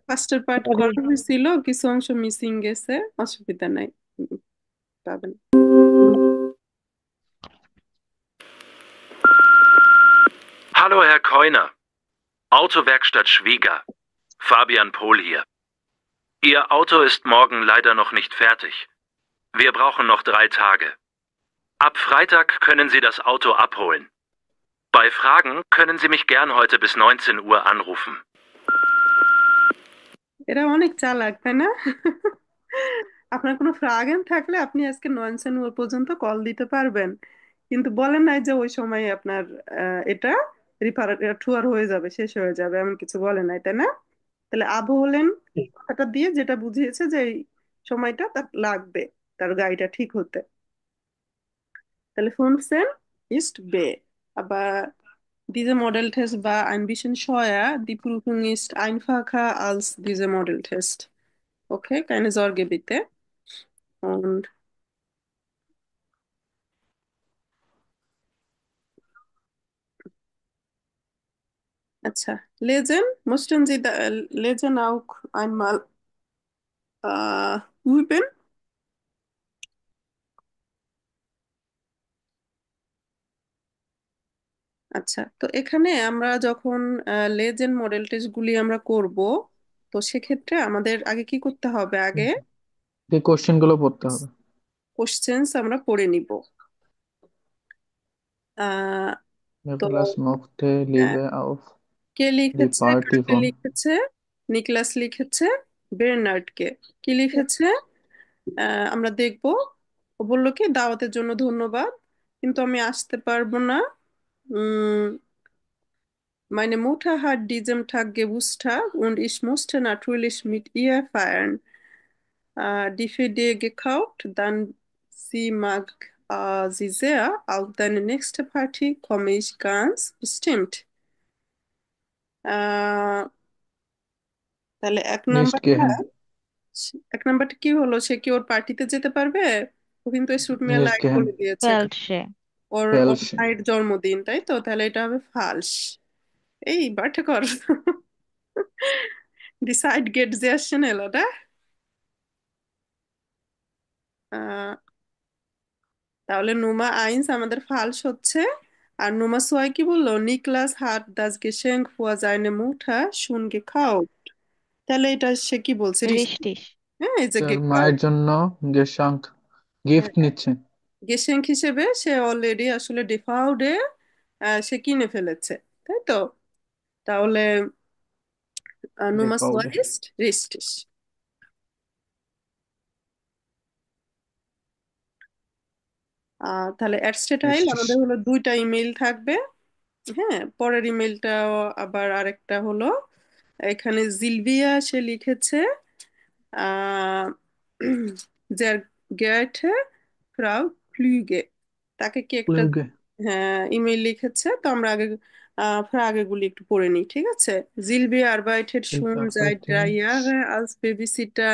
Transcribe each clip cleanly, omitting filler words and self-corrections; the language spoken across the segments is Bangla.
ফার্স্টের পার্ট সরি। করা হয়েছিল, কিছু অংশ মিসিং গেছে, অসুবিধা নাই। পাবেন। Hallo, Herr Keuner. Autowerkstatt Schwieger. Fabian Pohl hier. Ihr Auto ist morgen leider noch nicht fertig. Wir brauchen noch 3 Tage. Ab Freitag können Sie das Auto abholen. Bei Fragen können Sie mich gern heute bis 19 Uhr anrufen. এরা অনেক চালাক, তাই না? আপনার কোনো ফ্রাগেন থাকলে আপনি আজকে 9 ওর পর্যন্ত কল দিতে পারবেন, কিন্তু বলেন নাই যে ওই সময় আপনার এটা রিপার হয়ে যাবে, শেষ হয়ে যাবে, এমন কিছু বলে নাই, তাই না? তাহলে আবু হলেন কথাটা দিয়ে যেটা বুঝিয়েছে যে এই সময়টা তার লাগবে তার গাড়িটা ঠিক হতে। Telefonsen ist B, aber diese Modelltest war ein bisschen scheuer. Die Prüfung ist einfacher als diese Modelltest. Okay, keine Sorge bitte. Und lesen mussten Sie lesen auch einmal üben. তো এখানে আমরা যখন লেজেন্ড মডেল টেস্ট গুলি আমরা করব, তো সেক্ষেত্রে আমাদের আগে কি করতে হবে? আগে এই কোশ্চেন গুলো পড়তে হবে। কোশ্চেন্স আমরা পড়ে নিব। আহ তো নিকোলাস মুফতে আহ, লিবে auf কে die লিখেছে, Party কাকে von লিখেছে? নিকলাস লিখেছে বেরনার্ডকে। কি লিখেছে? আমরা দেখব। ও বললো কি, দাওয়াতের জন্য ধন্যবাদ, কিন্তু আমি আসতে পারবো না। উম Meine Mutter hat diesen Tag Geburtstag und ich musste natürlich mit ihr feiern. DVD gekauft, dann sie mag sie sehr. Auf deine nächste Party komme ich ganz bestimmt. আহ, তাহলে নিস্ট কে হ্যাঁ, এক নাম্বারটা কি হলো? সে কি ওর পার্টিতে যেতে পারবে? ও কিন্তু এই শুট মিয়া নিস্ট লাইট কে হ্যাঁ, বলে দিয়েছে, ফেলসে। ওর ওর ফেলসে ভাইয়ের জন্মদিন, তাই তো? তাহলে এটা হবে ফালস। এই বাটে কর। Die Zeit geht sehr schnell, oder? আহ, তাহলে নুমা আইনস আমাদের ফালস হচ্ছে। আর নুমা সোয়াই কি বললো? নিকলাস হাত দাস গেশেঙ্ক ফুয়া জাইনে মুঠা শুন খাও। তাহলে এটা সে কি বলছে? রিস্টিস। হ্যাঁ, এই যে তার মায়ের জন্য গেসাঙ্ক গিফট নিচ্ছে। গেশেঙ্ক হিসেবে সে অলরেডি আসলে ডিফাউডে সে কিনে ফেলেছে, তাই তো? তাহলে নুমা বেকাউডে সোয়াইস্ট রিস্টিস। তাহলে অ্যাডস্টেটাইল রিস্টিস আমাদের হলো দুইটা ইমেল থাকবে। হ্যাঁ, পরের ইমেলটা আবার আরেকটা হলো, এখানে জিলভিয়া সে লিখেছে আহ যার গেটে ফ্রাউ ফ্লুগে, তাকে কি একটা প্লুগে হ্যাঁ ইমেল লিখেছে। তো আমরা আগে ফ্রাগেগুলি একটু পড়ে নিই, ঠিক আছে? জিলভিয়া আরবাইটেট শুন যাই শিল্পাফাইটিং ড্রাইয়ার আলস বেবিসিটা।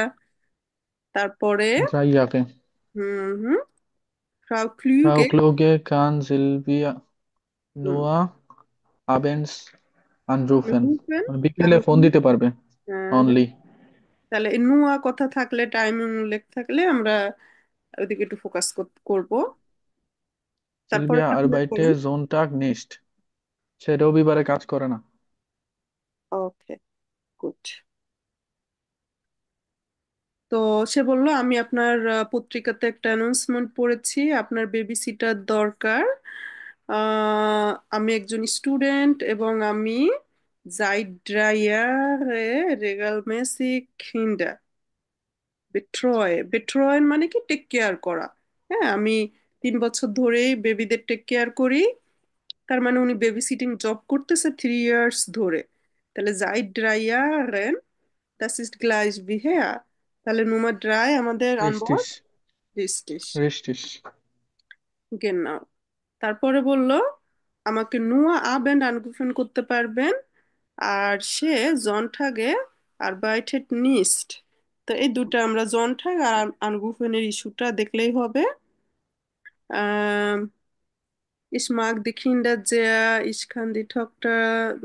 তারপরে ড্রাইয়াকে হুম হুম ফ্রাউ ফ্লুগে ফ্রাউক্লোগে কান সিলভিয়া নোয়া আবেন্স আনরুফেন, মানে বিকেলে ফোন দিতে পারবে অনলি। তাহলে এই নুয়া কথা থাকলে, টাইমিং উল্লেখ থাকলে আমরা ওইদিকে একটু ফোকাস করব। তারপরে সিলভিয়া আপনারা আরবাইটে বলেন। জোনটাগ নিস্ট, সে রবিবারে কাজ করে না। ওকে, গুড। তো সে বলল, আমি আপনার পত্রিকাতে একটা অ্যানাউন্সমেন্ট পড়েছি, আপনার বেবি সিটার দরকার। আমি একজন স্টুডেন্ট এবং আমি seit 3 Jahre regelmäßig Kinder betreue। betreuen মানে কি? টেক কেয়ার করা। হ্যাঁ, আমি 3 বছর ধরেই বেবিদের টেক কেয়ার করি। তার মানে উনি বেবি সিটিং জব করতেছে 3 ইয়ার্স ধরে। তাহলে seit 3 Jahren, das ist gleich wie her। তাহলে নুমা ড্রাই আমাদের রিস্টিস আনবর্ড রিস্টিস। রিস্টিস গেন্নাও। তারপরে বলল, আমাকে নুয়া আবেন্ড আনগুফেন করতে পারবেন, আর সে জনঠাগে আরবাইটেট নিস্ট। তো এই দুটো আমরা জনঠাগ আর আনগুফেনের ইস্যুটা দেখলেই হবে। Ich mag die Kinder sehr, ich kann die Tochter,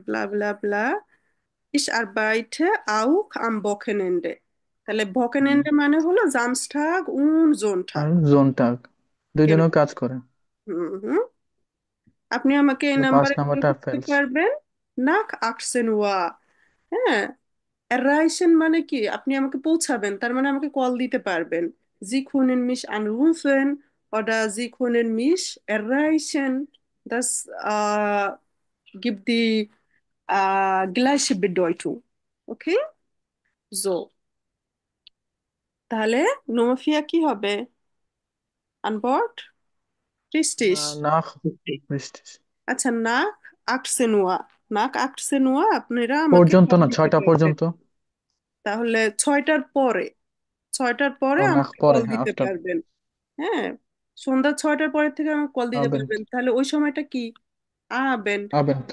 bla bla bla. Ich arbeite auch am Wochenende. তাহলে হুম। Wochenende মানে হলো Samstag und আর Sonntag। জোনটাগ, দুই কেন? দিনও কাজ করে। হুম হুম। আপনি আমাকে এই তাহলে পাঁচ নাম্বারে কল নাম্বারটা করতে ফেলস। পারবেন nach 18 Uhr। হ্যাঁ, erreichen মানে কি, আপনি আমাকে পৌঁছাবেন, তার মানে আমাকে কল দিতে পারবেন। Sie können mich anrufen oder Sie können mich erreichen। Das gibt die gleiche Bedeutung। Okay, so, তাহলে নোমফিয়া কি হবে? Antwort richtig। নাখ, বৃষ্টি। আচ্ছা, nach 18 Uhr, nach 18 Uhr আপনারা আমাকে পর্যন্ত কল না, দিতে 6টা পারবেন। পর্যন্ত। তাহলে 6টার পরে, 6টার পরে ও নাখ আমাকে পরে, কল হ্যাঁ, দিতে আফটার। পারবেন। হ্যাঁ, সন্ধ্যা 6টার পরে থেকে আমাকে কল দিতে আবেন্ট। পারবেন, তাহলে ওই সময়টা কি? আবেন। আবেন্ট।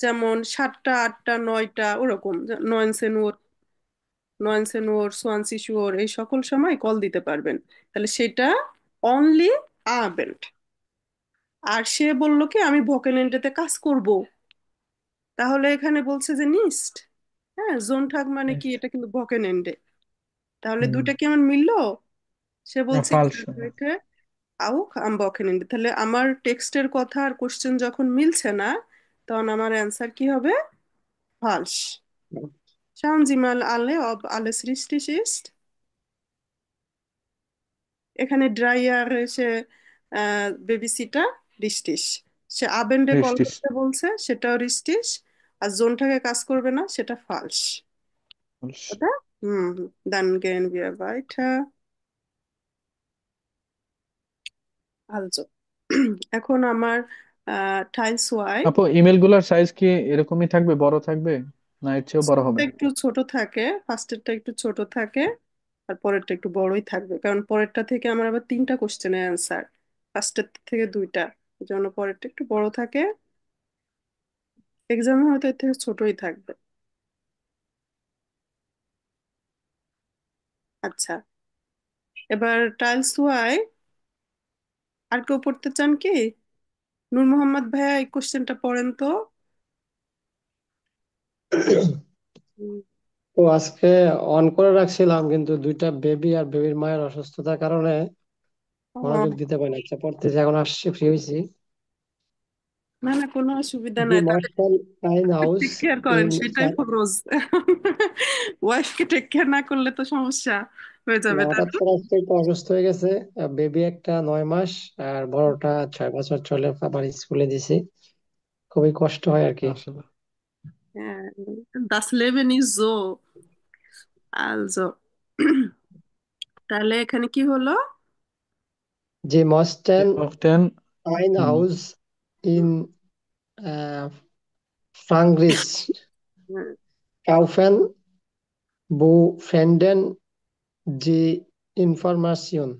যেমন 7টা, 8টা, 9টা, ওরকম 19 Uhr, 19 Uhr, 20 Uhr, এই সকল সময় কল দিতে পারবেন। তাহলে সেটা অনলি আবেন্ট। আর সে বলল কি আমি ভোকেনেন্টেতে কাজ করব, তাহলে এখানে বলছে যে নিস্ট। হ্যাঁ, জোন থাক মানে কি, এটা কিন্তু ভোকেনেন্টে। তাহলে হুম। দুইটা কেমন মিললো? সে না, বলছে কি ফালস। এটা আউক আম বকেনেন্টে। তাহলে আমার টেক্সটের কথা আর কোশ্চেন যখন মিলছে না, তখন আমার অ্যান্সার কি হবে? ফালস। Schauen Sie mal alle, ob alles richtig ist। এখানে ড্রাইয়ার সে বেবিসিটা রিস্টিস, সে আবেন্ডে কল রিস্টিস। করতে বলছে, সেটাও রিস্টিস। আর জোনটাকে কাজ করবে না, সেটা ফালস। ফালস। ওটা হুম। Dann gehen wir weiter। Also এখন আমার টাইলস ওয়াই। আপু, ইমেল গুলার সাইজ কি এরকমই থাকবে, বড় থাকবে, না এর চেয়েও বড় হবে? একটু ছোট থাকে, ফার্স্টেরটা একটু ছোট থাকে, আর পরেরটা একটু বড়ই থাকবে, কারণ পরেরটা থেকে আমার আবার 3টা কোশ্চেনের অ্যান্সার, ফার্স্টের থেকে 2টা, এই জন্য পরেরটা একটু বড় থাকে। এক্সামে হয়তো এর থেকে ছোটই থাকবে। আচ্ছা, এবার টাইলস ওয়াই। আর কেউ পড়তে চান কি? নূর মোহাম্মদ ভাইয়া এই কোশ্চেনটা পড়েন তো। হুম, তো আজকে অন করে রাখছিলাম, কিন্তু দুইটা বেবি আর বেবির মায়ের অসুস্থতার কারণে মনোযোগ ও, দিতে পারি না। আচ্ছা, পড়তেছি, এখন আসছি, ফ্রি হয়েছি। না না, কোনো অসুবিধা জি নাই, তাদের মার্শাল টাইন হাউস টেক কেয়ার করেন, ইন সেটাই ফরজ। ওয়াইফকে টেক কেয়ার না করলে তো সমস্যা হয়ে যাবে হঠাৎ তাহলে। করে আজকে একটু অসুস্থ হয়ে গেছে। বেবি একটা 9 মাস আর বড়টা 6 বছর চলে, আবার স্কুলে দিছি। খুবই কষ্ট হয় আর কি। আসলে হ্যাঁ, das Leben ist so। Also তাহলে এখানে কি হলো? জি মস্টেন অফ টেন। টাইন হাউস ইন ফ্রাঙ্করিচ হুম, কাউফেন বু ফেন্ডেন জি ইনফরমাশন।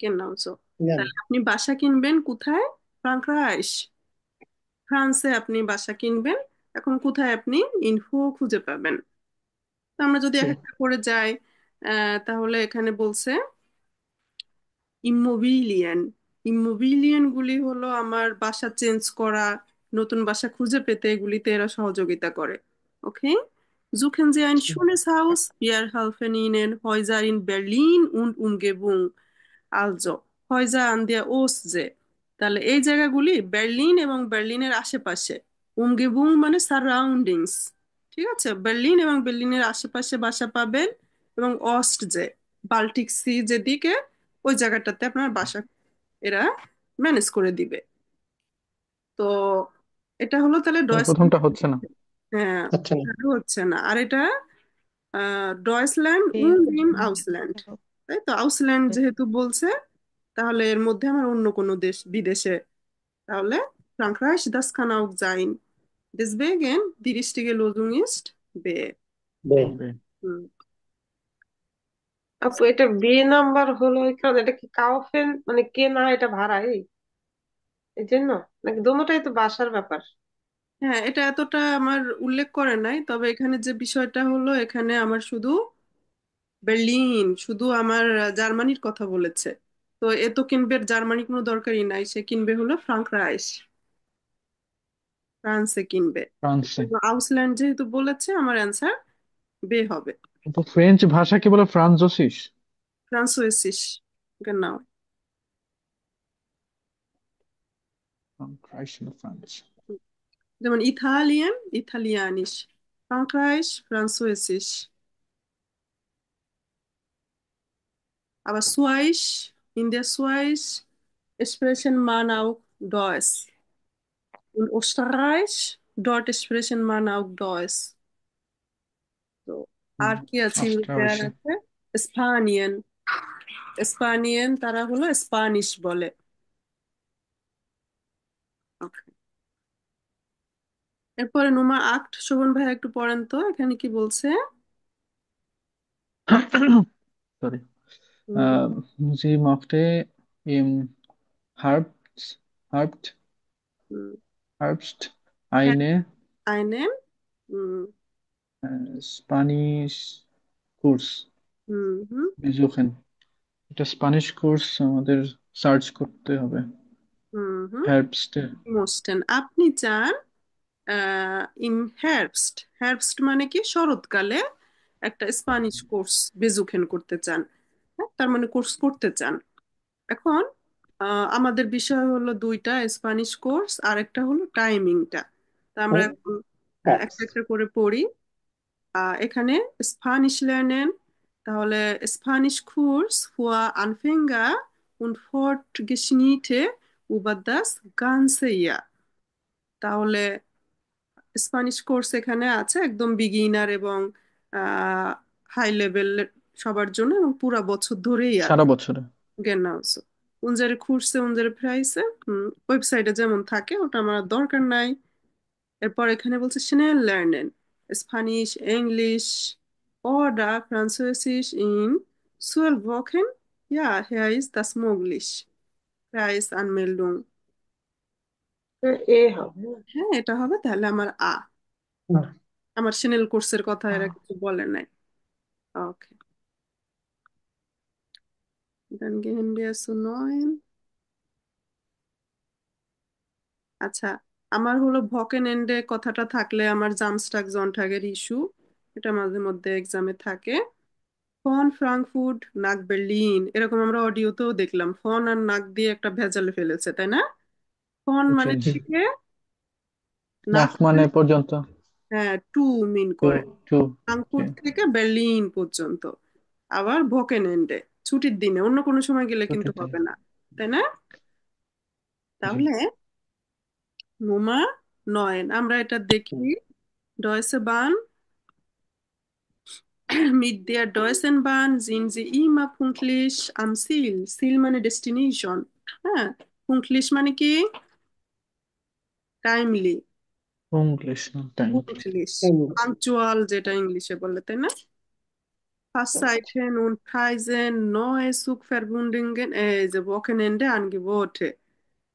genau so। তাহলে আপনি বাসা কিনবেন কোথায়? ফ্রাঙ্করাইশ, ফ্রান্সে আপনি বাসা কিনবেন। এখন কোথায় আপনি ইনফো খুঁজে পাবেন? তো আমরা যদি জি এক একটা করে যাই, তাহলে এখানে বলছে ইম্মোবিলিয়ান। ইম্মোবিলিয়ান গুলি হলো আমার বাসা চেঞ্জ করা, নতুন বাসা খুঁজে পেতে এগুলিতে এরা সহযোগিতা করে। ওকে, suchen Sie ein schönes Haus? Wir helfen Ihnen, Häuser in Berlin und Umgebung। Also Häuser an der Ostsee। তাহলে এই জায়গাগুলি বার্লিন এবং বার্লিনের আশেপাশে। উমগেবুং মানে সারাউন্ডিংস। ঠিক আছে, বার্লিন এবং বার্লিনের আশেপাশে বাসা পাবেন। এবং অস্ট যে বাল্টিক সি যেদিকে, ওই জায়গাটাতে আপনার বাসা এরা ম্যানেজ করে দিবে। তো এটা হলো তাহলে প্রথমটা ডয়েসল্যান্ড। হচ্ছে না। হ্যাঁ, আচ্ছা না। এটা হচ্ছে না। আর এটা ডয়েসল্যান্ড und im Ausland। তাই তো, আউসল্যান্ড যেহেতু বলছে, তাহলে এর মধ্যে আমার অন্য কোনো দেশ বিদেশে, তাহলে Frankreich, das kann auch sein। Deswegen die richtige Lösung ist B। বে। বে। হুম। আপু এটা বি নাম্বার হলো এই কারণে, এটা কি কাউফেন মানে কে না, এটা ভাড়া এই জন্য, নাকি দোনোটাই তো বাসার ব্যাপার? হ্যাঁ, এটা এতটা আমার উল্লেখ করে নাই, তবে এখানে যে বিষয়টা হলো, এখানে আমার শুধু বার্লিন, শুধু আমার জার্মানির কথা বলেছে। তো তো এ তো কিনবে জার্মানি, কোনো দরকারই নাই, সে কিনবে হলো ফ্রাঙ্করাইস, ফ্রান্সে কিনবে। ফ্রান্সে। আউসল্যান্ড যেহেতু বলেছে, আমার অ্যান্সার বে হবে। কিন্তু ফ্রেঞ্চ ভাষাকে বলে ফ্রানজোসিস। ফ্রান্সোয়েসিস, genau। ফ্রাঙ্করাইশ না ফ্রান্স। যেমন Italian, ইতালিয়ানিস, ফ্রাঙ্করাইস, ফ্রান্সোয়েসিস। Aber Schweiz, in der Schweiz sprechen man auch Deutsch. In Österreich, dort sprechen man auch Deutsch. তো আর কি আছে পাঁচটা ইউরোপে? আর হয়েছে। আছে স্পানিয়ান, স্পানিয়ান তারা হলো স্পানিশ বলে। Okay. এরপরে নোমা আক্ট, শোভন ভাই একটু পড়েন তো, এখানে কি বলছে? সরি। হুম, Sie mochte im Herbst, Herbst, হুম, Herbst হ্যাঁ, eine আইনেন, হুম, Spanisch-Kurs হুম, হুম, besuchen। এটা স্প্যানিশ কোর্স আমাদের সার্চ করতে হবে হুম, হুম। হেল্পসতে। মোস্টেন, আপনি চান ইন হেrbst, হেrbst মানে কি শরৎকালে একটা স্প্যানিশ কোর্স বেজুখেন করতে চান। হ্যাঁ, তার মানে কোর্স করতে চান। এখন আমাদের বিষয় হলো দুইটা, স্প্যানিশ কোর্স আর একটা হলো টাইমিংটা। তা আমরা এখন একটা একটা করে পড়ি। এখানে স্প্যানিশ lernen, তাহলে Spanish course für Anfänger und Fortgeschrittene über das ganze Jahr। তাহলে স্প্যানিশ কোর্স এখানে আছে একদম বিগিনার এবং হাই লেভেল সবার জন্য, এবং পুরা বছর ধরেই সারা আছে। বছরে। genau so। unsere Kurse, unsere Preise, ওয়েবসাইটে যেমন থাকে ওটা আমার দরকার নাই। এরপর এখানে বলছে schnell lernen, Spanish, English oder Französisch in 12 Wochen, ja, hier ist das möglich। Preisanmeldung, এ হবে। হ্যাঁ এটা হবে। তাহলে আমার আমার স্নেল কোর্সের কথা এরা কিছু বলে নাই। ওকে, dann gehen wir zu 9। আচ্ছা, আমার হলো ভকেন এন্ডে কথাটা থাকলে আমার জামস্টাক জন্টাগের ইস্যু, এটা মাঝে মধ্যে এক্সামে থাকে। ফন ফ্রাঙ্কফুর্ট নাক বের্লিন, এরকম আমরা অডিওতেও দেখলাম ফন আর নাক দিয়ে একটা ভেজালে ফেলেছে, তাই না? ফন জি মানে জি। থেকে, নাক নাক মানে মানে, পর্যন্ত। হ্যাঁ টু মিন টু করে, টু। ফ্রাঙ্কফুর্ট থেকে বের্লিন পর্যন্ত। আবার ভকেন এন্ডে ছুটির দিনে, অন্য কোনো সময় গেলে কিন্তু ছুটির দিনে। হবে না, তাই না? জি। তাহলে নোমা 9 আমরা এটা দেখি। ডয়েসে বান, mit der Deutschen Bahn sind sie immer pünktlich am Ziel। Ziel মানে ডেস্টিনেশন, হ্যাঁ। পুঙ্কলিশ মানে কি? টাইমলি। ইংলিশ না টাইম। পুঙ্কলিশ পাংচুয়াল, যেটা ইংলিশে বলে, তাই না? Fahrzeiten und Preise, neue Zugverbindungen, এই যে Wochenende Angebote।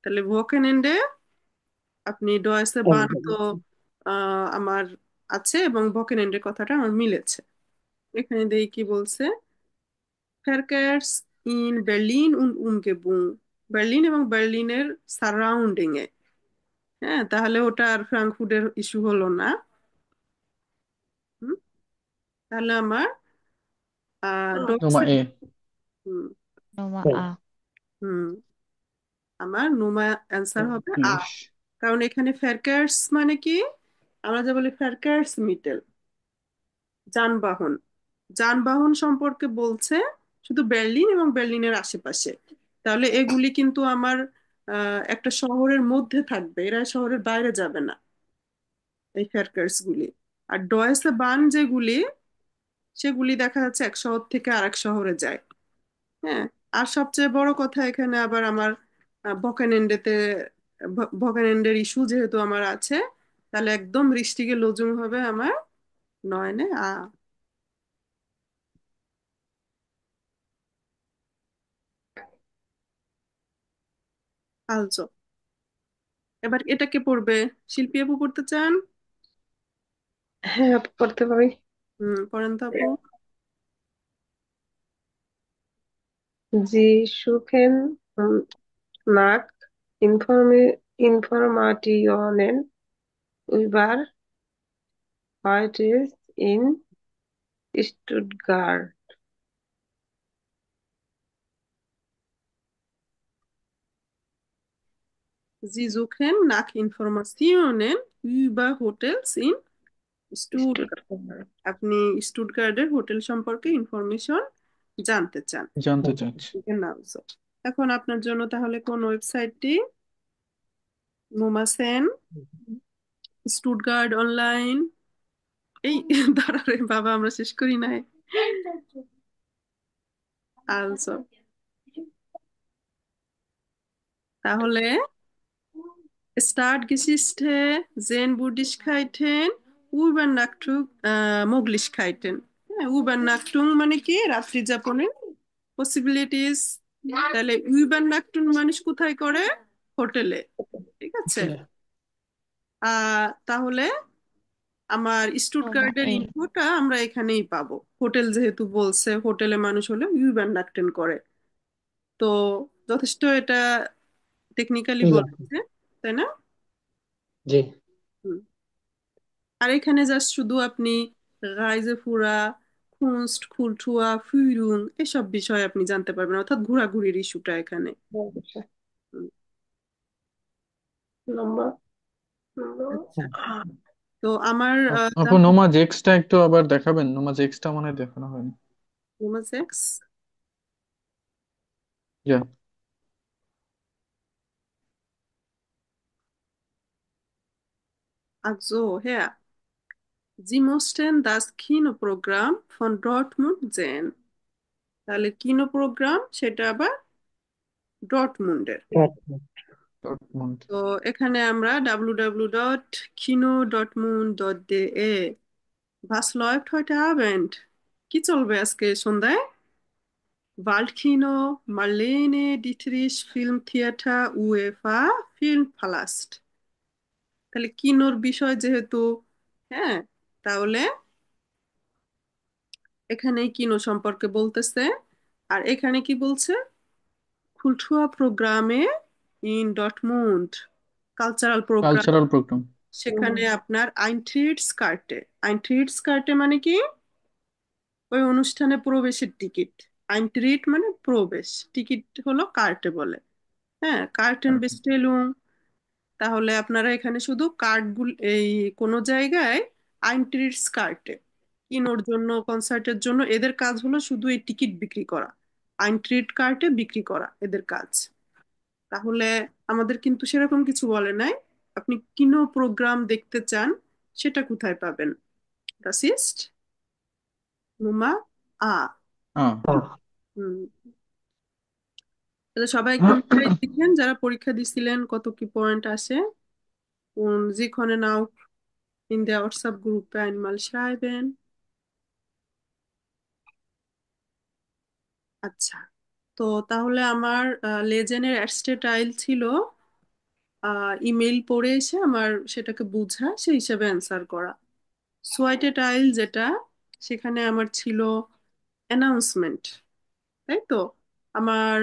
তাহলে Wochenende আপনি ডয়েসে বান তো আমার আছে, এবং Wochenende কথাটা আমার মিলেছে। এখানে দেখি কি বলছে, Verkehrs in Berlin und Umgebung, Berlin এবং বার্লিনের সারাউন্ডিং এ। হ্যাঁ, তাহলে ওটা আর ফ্রাঙ্কফুটের ইস্যু হলো না। হুম, তাহলে আমার নোমা ডয়েসে, এ। হুম, নোমা আ। হুম, আমার নোমা অ্যান্সার হবে আ। ইংলিশ। কারণ এখানে ফেরকার্স মানে কি, আমরা যে বলি ফেরকার্স মিটেল, যানবাহন, যানবাহন সম্পর্কে বলছে শুধু বার্লিন এবং বার্লিনের আশেপাশে। তাহলে এগুলি কিন্তু আমার একটা শহরের মধ্যে থাকবে, এরা শহরের বাইরে যাবে না, এই ফেরকার্স গুলি। আর ডয়েসে বান যেগুলি, সেগুলি দেখা যাচ্ছে এক শহর থেকে আরেক শহরে যায়। হ্যাঁ, আর সবচেয়ে বড় কথা এখানে আবার আমার বকেনেন্ডেতে, বকেনেন্ডের ইস্যু যেহেতু আমার আছে, তাহলে একদম রিস্টিকে লজুম হবে আমার 9 আ। আলজো, এবার এটা কে পড়বে? শিল্পী আপু পড়তে চান? হ্যাঁ, করতে পারি। পড়েন তো আপু। Sie suchen nach Informationen über Hotels in Stuttgart. Sie suchen nach Informationen über Hotels in Stuttgart. Stuttgart. আপনি স্টুটগার্টের হোটেল সম্পর্কে ইনফরমেশন জানতে চান। জানতে চাচ্ছি। Genau so. এখন আপনার জন্য তাহলে কোন ওয়েবসাইটটি? নোমাসেন, স্টুটগার্ট অনলাইন, এই দাঁড়ারে বাবা, আমরা শেষ করি নাই। আলসো, তাহলে Stadtgeschichte, Zen-Buddhistkeiten, Übernachtung, Möglichkeiten। হ্যাঁ, Übernachtung মানে কি? রাত্রি যাপনের পসিবিলিটিস। তাহলে Übernachtung মানুষ কোথায় করে? হোটেলে। ঠিক আছে। হোটেলে। তাহলে আমার স্টুটগার্টের ইনফোটা আমরা এখানেই পাবো। হোটেল যেহেতু বলছে, হোটেলে মানুষ হলে Übernachtung করে। তো যথেষ্ট এটা টেকনিক্যালি ঠিক আছে। বলছে, তাই না? জি। হুম। আর এখানে জাস্ট শুধু আপনি রাইজেফুরা, কুনস্ট, কুলটুয়া, ফিউরুং এসব বিষয় আপনি জানতে পারবেন, অর্থাৎ ঘোরাঘুরির ইস্যুটা এখানে। হুম। নম্বর আচ্ছা, তো আমার আপু নোমা জেক্সটা একটু আবার দেখাবেন? নোমা জেক্সটা মনে হয় দেখানো হয়নি। সেক্স যা। Also, Herr, Sie mussten das Kinoprogramm von Dortmund sehen। তাহলে কিনো প্রোগ্রাম সেটা আবার ডটমুন্ডের। ডটমুন্ড। তো এখানে আমরা www.kino.dortmund.de। Was läuft heute Abend? কি চলবে আজকে সন্ধ্যায়? ওয়াল্ডকিনো, মার্লেনে ডিটরিশ ফিল্ম থিয়েটার, উয়েফা ফিল্ম পালাস্ট। তাহলে কিনোর বিষয় যেহেতু, হ্যাঁ, তাহলে এখানে কিনো সম্পর্কে বলতেছে। আর এখানে কি বলছে? কুলটুয়া প্রোগ্রামে in Dortmund, cultural programme. Cultural programme. সেখানে আপনার আইনট্রিটস কার্টে মানে কি? ওই অনুষ্ঠানে প্রবেশের টিকিট। আইনট্রিট মানে প্রবেশ, টিকিট হলো কার্টে বলে। হ্যাঁ, কার্টেন বেস্টেলুম। তাহলে আপনারা এখানে শুধু কার্ডগুলো, এই কোনো জায়গায় আইনট্রিটস কার্টে কিনোর জন্য, কনসার্টের জন্য এদের কাজ হলো শুধু এই টিকিট বিক্রি করা। আইনট্রিট কার্টে বিক্রি করা এদের কাজ। তাহলে আমাদের কিন্তু সেরকম কিছু বলে নাই। আপনি কিনো প্রোগ্রাম দেখতে চান, সেটা কোথায় পাবেন? Das ist Nummer A। হ্যাঁ। হুম। তাহলে সবাই একটু মিলাই দেখেন, যারা পরীক্ষা দিছিলেন কত কি পয়েন্ট আসে। Und Sie können auch in der WhatsApp-Gruppe einmal schreiben। আচ্ছা, তো তাহলে আমার লেজেনের অ্যাস্টেটাইল ছিল ইমেল পড়ে এসে আমার সেটাকে বুঝা, সেই হিসাবে অ্যান্সার করা। সোয়াইটে টাইল যেটা, সেখানে আমার ছিল অ্যানাউন্সমেন্ট, তাই তো। আমার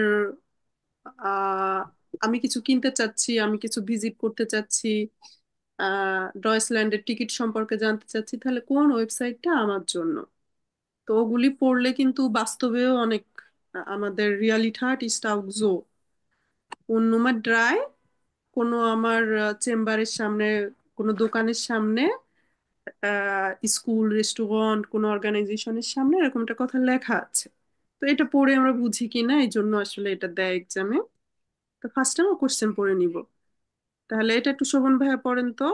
আহ, আমি কিছু কিনতে চাচ্ছি, আমি কিছু ভিজিট করতে চাচ্ছি, ডয়েসল্যান্ডের টিকিট সম্পর্কে জানতে চাচ্ছি, তাহলে কোন ওয়েবসাইটটা আমার জন্য? তো ওগুলি পড়লে কিন্তু বাস্তবেও অনেক আমাদের রিয়ালিঠাট ইস্টাউক জো উন্নুমার ড্রাই কোনো আমার চেম্বারের সামনে, কোনো দোকানের সামনে, স্কুল, রেস্টুরেন্ট, কোনো অর্গানাইজেশনের সামনে এরকম একটা কথা লেখা আছে। তো এটা পড়ে আমরা বুঝি কিনা, এই জন্য আসলে এটা দেয় এক্সামে। তো ফার্স্ট আমরা কোশ্চেন পড়ে নিব। তাহলে এটা একটু শোভন ভাইয়া পড়েন তো,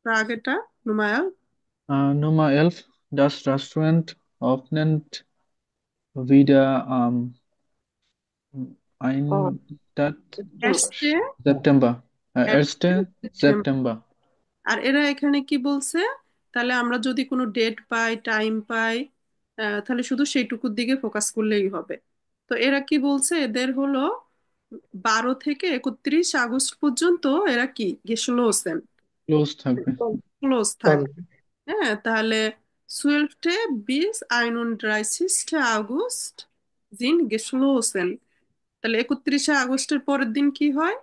আগেটা, নুমায়াল। Nummer 11. Das Restaurant öffnet wieder am ও 1. এসছে September. 1. সেপ্টেম্বর। September. আর এরা এখানে কি বলছে? তাহলে আমরা যদি কোনো ডেট পাই, টাইম পাই, তাহলে শুধু সেইটুকুর দিকে ফোকাস করলেই হবে। তো এরা কি বলছে? এদের হলো 12 থেকে 31 আগস্ট পর্যন্ত এরা কি গেসলোসেন Close থাকবে। ক্লোজ থাকবে। হ্যাঁ, তাহলে 12. bis 31. August sind geschlossen। তাহলে 31শে আগস্টের পরের দিন কি হয়?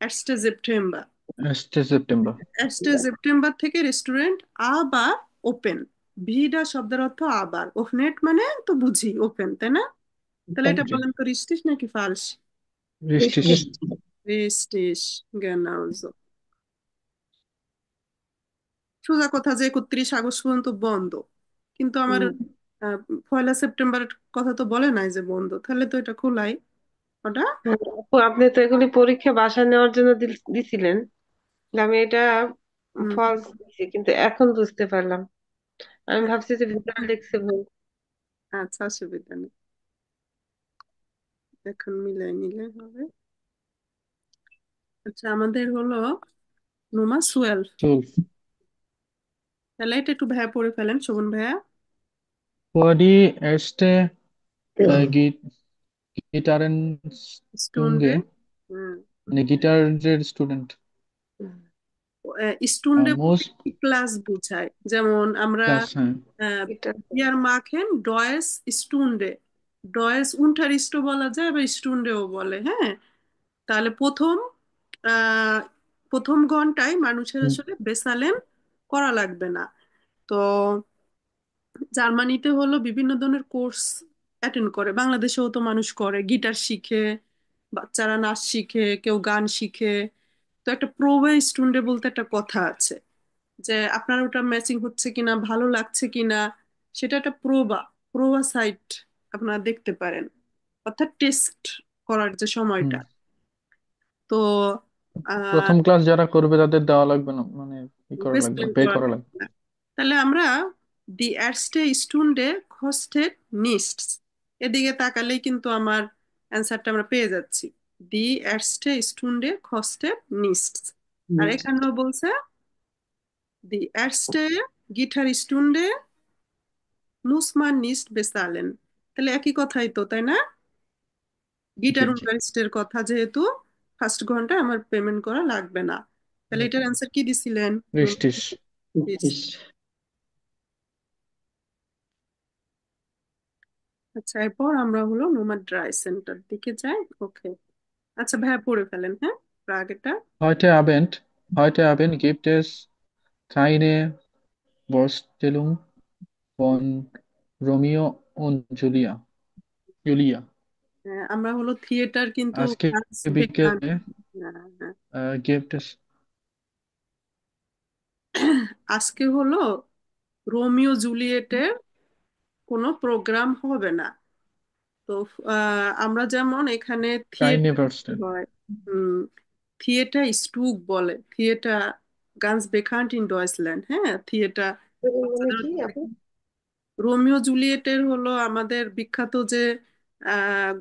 এর্স্টে সেপ্টেম্বর। 1 সেপ্টেম্বর। এর্স্টে সেপ্টেম্বর থেকে রেস্টুরেন্ট আবার ওপেন। ভিডা শব্দের অর্থ আবার, ওপনেট মানে তো বুঝি ওপেন, তাই না? তাহলে এটা জি। বলেন তো, রিস্টিস নাকি ফালস? রিস্টিস। রিস্টিস। genau so। সোজা কথা যে 31 আগস্ট পর্যন্ত বন্ধ, কিন্তু আমার হুম। 1লা সেপ্টেম্বরের কথা তো বলে নাই যে বন্ধ, তাহলে তো এটা খোলাই ওটা। আপু, আপনি তো এগুলি পরীক্ষা বাসায় নেওয়ার জন্য দিছিলেন, আমি এটা হুম, ফলস দিছি, কিন্তু এখন বুঝতে পারলাম। আমি ভাবছি যে ভিতরে লিখছে ভুল। আচ্ছা, অসুবিধা নেই, এখন মিলাই নিলে হবে। আচ্ছা, আমাদের হলো নোমা 12। 12. তাহলে এটা একটু ভাইয়া পড়ে ফেলেন, শোভন ভাইয়া। Vor die erste স্টুন্ডে। Gitarrenstunde, হুম। মানে গিটারের স্টুডেন্ট, স্টুন্ডে বলতে মোস্ট ক্লাস বোঝায়, যেমন আমরা ক্লাস, হ্যাঁ। এটা ইয়ার মাখেন ডয়েস স্টুন্ডে। ডয়েস উনটারিস্ট বলা যায়, আবার স্টুন্ডেও বলে, হ্যাঁ। তাহলে আহ প্রথম ঘন্টায় মানুষের হুম, আসলে বেসালেন করা লাগবে না। তো জার্মানিতে হলো বিভিন্ন ধরনের কোর্স অ্যাটেন্ড করে, বাংলাদেশেও তো মানুষ করে, গিটার শিখে, বাচ্চারা নাচ শিখে, কেউ গান শিখে। তো একটা প্রোভে স্টুন্ডে বলতে একটা কথা আছে, যে আপনার ওটা ম্যাচিং হচ্ছে কিনা, ভালো লাগছে কিনা, সেটা একটা প্রোবা, প্রোবা সাইট আপনারা দেখতে পারেন, অর্থাৎ টেস্ট করার যে হুম। সময়টা। তো আহ প্রথম ক্লাস যারা করবে তাদের দেওয়া লাগবে না, মানে কি করা বেস লাগবে, প্ল্যান পে করা করা লাগবে। লাগবে না। তাহলে আমরা দি এর্স্টে স্টুন্ডে কস্টেড নিস্টস, এদিকে তাকালেই কিন্তু আমার অ্যান্সারটা আমরা পেয়ে যাচ্ছি। দি এর্স্টে স্টুন্ডে কস্টেড নিস্টস। আর এখানেও বলছে দি এর্স্টে গিটার স্টুন্ডে মুস মান নিস্ট বেসালেন। তাহলে একই কথাই তো, তাই না? জি গিটার জি। উনটারিস্টের কথা যেহেতু, ফার্স্ট ঘন্টা আমার পেমেন্ট করা লাগবে না। তাহলে এটার অ্যান্সার কি দিছিলেন? রিস্টিস। আচ্ছা, এরপর আমরা হলো নোমাড ড্রাই সেন্টার দিকে যাই। ওকে। আচ্ছা ভাইয়া পড়ে ফেলেন, হ্যাঁ, আগেটা। Heute Abend gibt es keine Vorstellung von Romeo und Julia. আমরা হলো থিয়েটার কিন্তু আজকে গানস বেকান। বিকেলে হ্যাঁ, হ্যাঁ। gibt es আজকে হলো রোমিও জুলিয়েটের কোনো প্রোগ্রাম হবে না। তো আমরা যেমন এখানে keine থিয়েটার Vorstellung. হয়, হুম, থিয়েটার স্টুক বলে, থিয়েটার গানস বেকান্ট ইন ডয়েচল্যান্ড, হ্যাঁ, থিয়েটার মানে বাচ্চাদের। কি আপু? রোমিও জুলিয়েটের হলো আমাদের বিখ্যাত যে আহ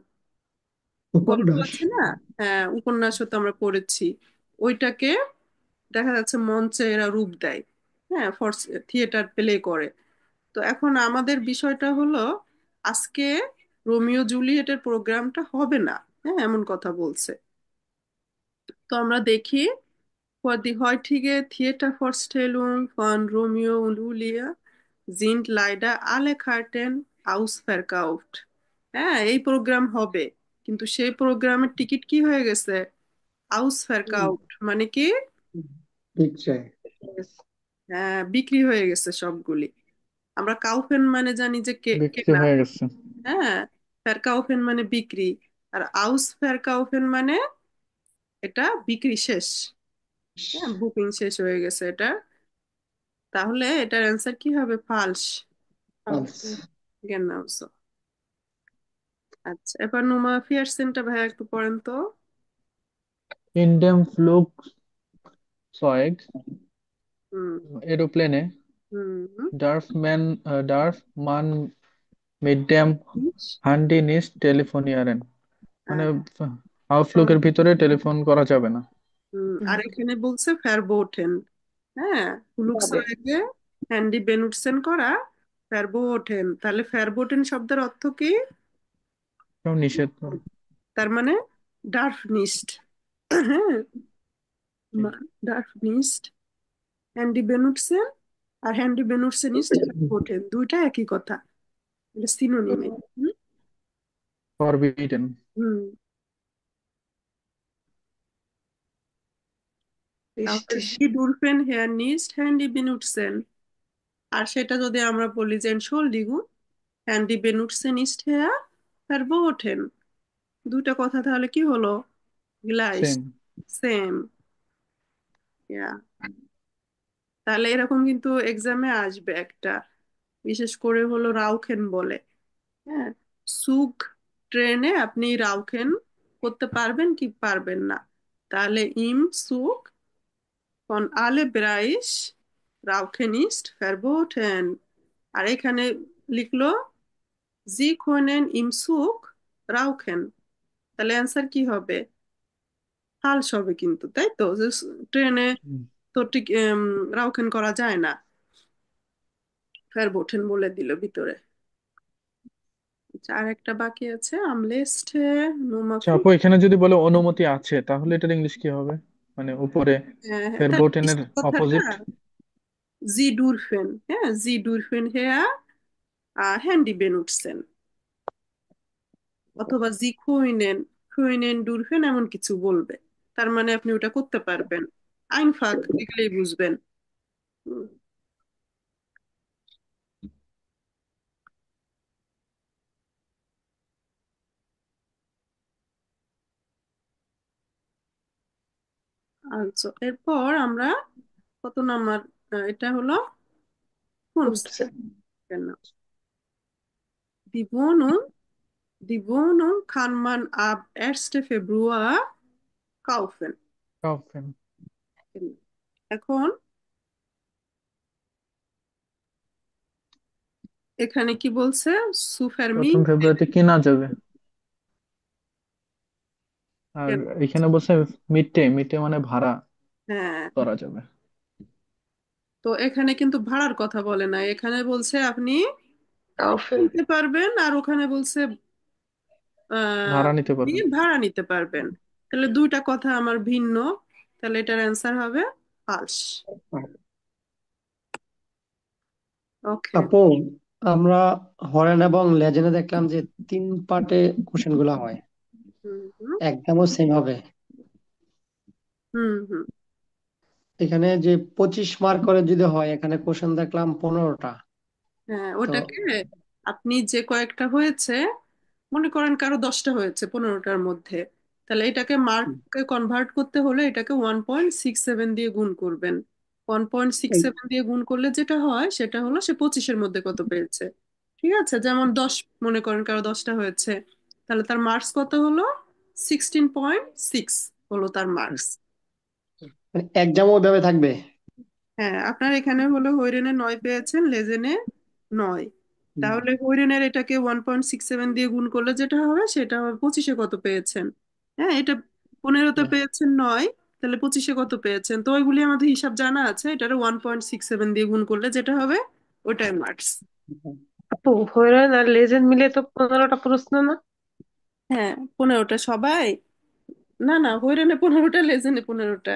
গল্প উপন্যাস। আছে না, হ্যাঁ, উপন্যাসও তো আমরা পড়েছি। ওইটাকে দেখা যাচ্ছে মঞ্চে এরা রূপ দেয়, হ্যাঁ, ফর থিয়েটার প্লে করে। তো এখন আমাদের বিষয়টা হলো, আজকে রোমিও জুলিয়েটের প্রোগ্রামটা হবে না, হ্যাঁ, এমন কথা বলছে। তো আমরা দেখি, For die heutige Theatervorstellung von Romeo und Julia sind leider alle Karten ausverkauft। হ্যাঁ, এই প্রোগ্রাম হবে, কিন্তু সেই প্রোগ্রামের টিকিট কি হয়ে গেছে? আউসফারকাউফট মানে কি? ঠিক চাই। হ্যাঁ, বিক্রি হয়ে গেছে সবগুলি। আমরা কাউফেন মানে জানি যে বিক্রি কেনা, হয়ে গেছে। হ্যাঁ, ফেরকাউফেন মানে বিক্রি, আর আউস ফেরকাউফেন মানে এটা বিক্রি শেষ, হ্যাঁ, বুকিং শেষ হয়ে গেছে এটা। তাহলে এটার অ্যান্সার কি হবে? ফালস। পালস। genau so। আচ্ছা, এবার নোমা ফিয়ারসেনটা ভাইয়া একটু পড়েন তো। In dem Flugzeug, hmm. এরোপ্লেনে, hmm. darf man mit dem Handy nicht telefonieren, মানে আউটলুকের ভিতরে টেলিফোন করা যাবে না। আর এখানে বলছে ফেরবোটেন, হ্যাঁ, যাবে। হুলুকসরাইগে হ্যান্ডি বেনুটসেন করা ফেরবোটেন। তাহলে ফেরবোটেন শব্দের অর্থ কি? সব নিষেধ করে। তার মানে ডার্ফ নিস্ট, হ্যাঁ, জি। Dwarf নিস্ট handy বেনুটসেন। আর হ্যান্ডি বেনুটসেন ইস্ট ফেরবোটেন, দুইটা একই কথা, এটা সিনোনিমে। ফরবিডেন। হুম। ইস তাহলে টিস। জি ডুরফেন হেয়ার নিস্ট হ্যান্ডি বেনুটসেন, আর সেটা যদি আমরা বলি যে এনশোল্ডিগুন হ্যান্ডি বেনুটসেন ইস্ট হেয়ার ভার্বোটেন, দুইটা কথা তাহলে কি হলো? গ্লাইস, সেম। সেম। তাহলে এরকম কিন্তু এক্সামে আসবে একটা, বিশেষ করে হলো রাউখেন বলে। হ্যাঁ, সুখ ট্রেনে আপনি রাউখেন করতে পারবেন কি পারবেন না? তাহলে ইম সুখ ফন আলে ব্রাইস রাউখেন ইস্ট ভার্বোটেন, আর এখানে লিখলো জি খোনেন ইম সুখ রাউখেন, তাহলে অ্যান্সার কি হবে? ফালস হবে কিন্তু, তাই তো, যে ট্রেনে হুম। তো ঠিক রাউখেন করা যায় না, ভার্বোটেন বলে দিল ভিতরে। আচ্ছা, আর একটা বাকি আছে, আমলেস্টে আচ্ছা নোমাফি। আপু, এখানে যদি বলে অনুমতি আছে তাহলে এটার ইংলিশ কি হবে? মানে উপরে হ্যাঁ হ্যাঁ, তাহলে ফেরবোটেনের নিচের কথাটা অপোজিট। জি ডুরফেন, হ্যাঁ জি ডুরফেন হেয়া হ্যান্ডি বেনুটসেন, অথবা জি খুইনেন, খুইনেন ডুরফেন এমন কিছু বলবে, তার মানে আপনি ওটা করতে পারবেন। আইনফাক দেখলেই বুঝবেন। হুম, আচ্ছা এরপর আমরা কত নাম্বার, এটা হলো কোন উঠছে। কেন, Die Wohnung, die Wohnung kann man ab 1. Februar kaufen. কাউফেন। এখন এখানে কি বলছে? সুফারমি, 1 ফেব্রুয়ারিতে কেনা যাবে। আর এখানে বলছে মিটে, মিটে মানে ভাড়া হ্যাঁ, করা যাবে। তো এখানে কিন্তু ভাড়ার কথা বলে না, এখানে বলছে আপনি কাউফেন। কিনতে পারবেন, আর ওখানে বলছে ভাড়া নিতে আপনি পারবেন। ভাড়া নিতে পারবেন। তাহলে দুইটা কথা আমার ভিন্ন, তাহলে এটার অ্যান্সার হবে ফালস। ওকে। আপু, আমরা হরেন এবং লেজেন্ডে দেখলাম যে 3 পার্টে কোশ্চেন গুলা হয়, হুম হুম একদমও সেম হবে। হুম হুম। এখানে যে 25 মার্ক করে যদি হয়, এখানে কোশ্চেন দেখলাম 15টা। হ্যাঁ, তো ওটাকে আপনি যে কয়েকটা হয়েছে, মনে করেন কারো 10টা হয়েছে 15টার মধ্যে, তাহলে এটাকে মার্কে কনভার্ট করতে হলে এটাকে 1.67 দিয়ে গুণ করবেন। 1.67 দিয়ে গুণ করলে যেটা হয় সেটা হলো সে 25-এর মধ্যে কত পেয়েছে। ঠিক আছে, যেমন 10, মনে করেন কারো 10টা হয়েছে, তাহলে তার মার্কস কত হলো? 16.6 হলো তার মার্কস। এক্সামও ওইভাবে থাকবে। হ্যাঁ, আপনার এখানে হলো হইরেনে 9 পেয়েছেন, লেজেনে 9, তাহলে হইরেনের এটাকে 1.67 দিয়ে গুণ করলে যেটা হবে সেটা হবে 25-এ কত পেয়েছেন। হ্যাঁ, এটা 15তে পেয়েছেন 9, তাহলে 25-এ কত পেয়েছেন, তো ওইগুলি আমাদের হিসাব জানা আছে, এটারে 1.67 দিয়ে গুণ করলে যেটা হবে ওটাই মার্কস। আপু, হয়রান আর লেজেন্ড মিলে তো 15টা প্রশ্ন না? হ্যাঁ, 15টা সবাই, না না, হইরেনে 15টা, লেজেনে 15টা।